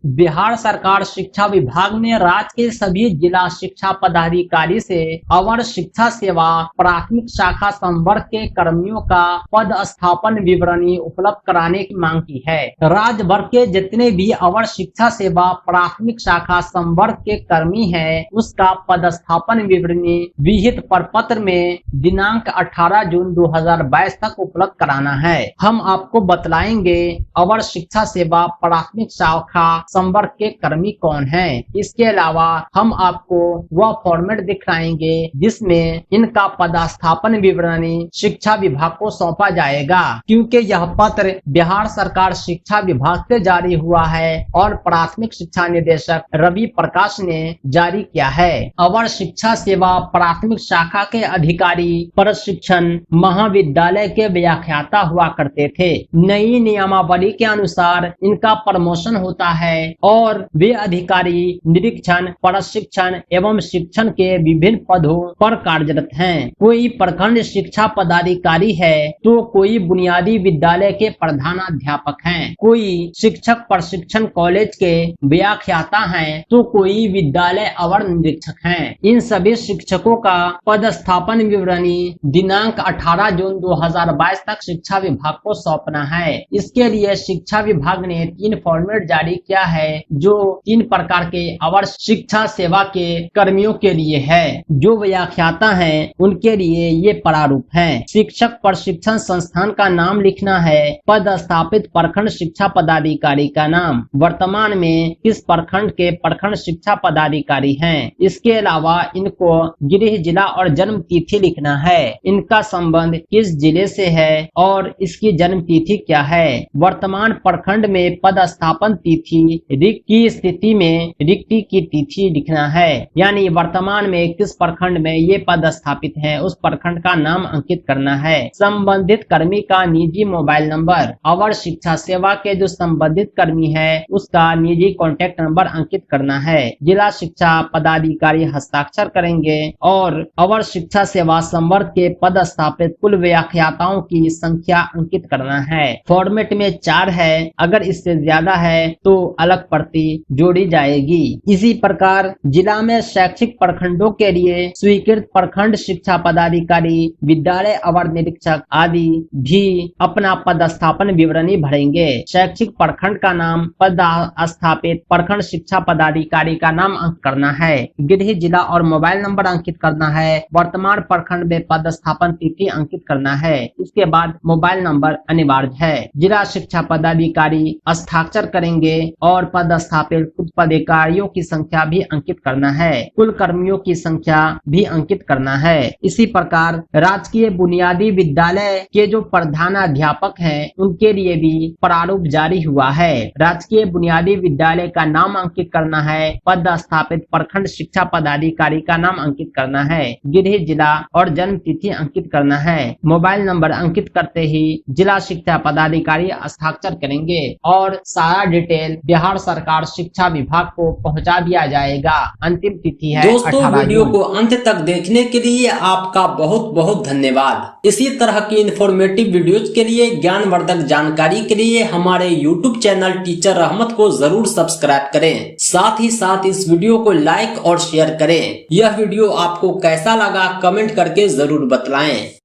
बिहार सरकार शिक्षा विभाग ने राज्य के सभी जिला शिक्षा पदाधिकारी से अवर शिक्षा सेवा प्राथमिक शाखा संवर्ग के कर्मियों का पद स्थापन विवरणी उपलब्ध कराने की मांग की है। राज्य भर के जितने भी अवर शिक्षा सेवा प्राथमिक शाखा संवर्ग के कर्मी हैं, उसका पदस्थापन विवरणी विहित प्रपत्र में दिनांक 18 जून 2022 तक उपलब्ध कराना है। हम आपको बतलाएंगे अवर शिक्षा सेवा प्राथमिक शाखा संवर्ग के कर्मी कौन हैं। इसके अलावा हम आपको वह फॉर्मेट दिखाएंगे जिसमें इनका पदस्थापन विवरणी शिक्षा विभाग को सौंपा जाएगा, क्योंकि यह पत्र बिहार सरकार शिक्षा विभाग से जारी हुआ है और प्राथमिक शिक्षा निदेशक रवि प्रकाश ने जारी किया है। अवर शिक्षा सेवा प्राथमिक शाखा के अधिकारी प्रशिक्षण महाविद्यालय के व्याख्याता हुआ करते थे। नई नियमावली के अनुसार इनका प्रमोशन होता है और वे अधिकारी निरीक्षण, प्रशिक्षण एवं शिक्षण के विभिन्न पदों पर कार्यरत हैं। कोई प्रखंड शिक्षा पदाधिकारी है तो कोई बुनियादी विद्यालय के प्रधानाध्यापक हैं, कोई शिक्षक प्रशिक्षण कॉलेज के व्याख्याता हैं तो कोई विद्यालय अवर निरीक्षक हैं। इन सभी शिक्षकों का पदस्थापन विवरणी दिनांक 18 जून 2022 तक शिक्षा विभाग को सौंपना है। इसके लिए शिक्षा विभाग ने 3 फॉर्मेट जारी किया है, जो 3 प्रकार के अवर शिक्षा सेवा के कर्मियों के लिए है। जो व्याख्याता हैं उनके लिए ये प्रारूप है। शिक्षक प्रशिक्षण संस्थान का नाम लिखना है, पदस्थापित प्रखंड शिक्षा पदाधिकारी का नाम, वर्तमान में किस प्रखंड के प्रखंड शिक्षा पदाधिकारी हैं। इसके अलावा इनको गृह जिला और जन्म तिथि लिखना है, इनका संबंध किस जिले से है और इसकी जन्म तिथि क्या है। वर्तमान प्रखंड में पदस्थापन तिथि, रिक्त की स्थिति में रिक्ति की तिथि लिखना है, यानी वर्तमान में किस प्रखंड में ये पद स्थापित है उस प्रखंड का नाम अंकित करना है। संबंधित कर्मी का निजी मोबाइल नंबर, अवर शिक्षा सेवा के जो संबंधित कर्मी है उसका निजी कॉन्टैक्ट नंबर अंकित करना है। जिला शिक्षा पदाधिकारी हस्ताक्षर करेंगे और अवर शिक्षा सेवा संवर्ग के पद स्थापित कुल व्याख्याताओं की संख्या अंकित करना है। फॉर्मेट में 4 है, अगर इससे ज्यादा है तो अलग प्रति जोड़ी जाएगी। इसी प्रकार जिला में शैक्षिक प्रखंडों के लिए स्वीकृत प्रखंड शिक्षा पदाधिकारी, विद्यालय अवर निरीक्षक आदि भी अपना पदस्थापन विवरणी भरेंगे। शैक्षिक प्रखंड का नाम, पद स्थापित प्रखंड शिक्षा पदाधिकारी का नाम अंकित करना है, गृह जिला और मोबाइल नंबर अंकित करना है, वर्तमान प्रखंड में पदस्थापन तिथि अंकित करना है। इसके बाद मोबाइल नंबर अनिवार्य है। जिला शिक्षा पदाधिकारी हस्ताक्षर करेंगे और पदस्थापित कुल पदाधिकारियों की संख्या भी अंकित करना है, कुल कर्मियों की संख्या भी अंकित करना है। इसी प्रकार राजकीय बुनियादी विद्यालय के जो प्रधानाध्यापक हैं उनके लिए भी प्रारूप जारी हुआ है। राजकीय बुनियादी विद्यालय का नाम अंकित करना है, पद स्थापित प्रखंड शिक्षा पदाधिकारी का नाम अंकित करना है, गृह जिला और जन्म तिथि अंकित करना है। मोबाइल नंबर अंकित करते ही जिला शिक्षा पदाधिकारी हस्ताक्षर करेंगे और सारा डिटेल बिहार सरकार शिक्षा विभाग को पहुंचा दिया जाएगा। अंतिम तिथि है दोस्तों, वीडियो को अंत तक देखने के लिए आपका बहुत बहुत धन्यवाद। इसी तरह की इंफॉर्मेटिव वीडियोज के लिए, ज्ञानवर्धक जानकारी के लिए हमारे YouTube चैनल टीचर रहमत को जरूर सब्सक्राइब करें। साथ ही साथ इस वीडियो को लाइक और शेयर करें। यह वीडियो आपको कैसा लगा कमेंट करके जरूर बतलाएं।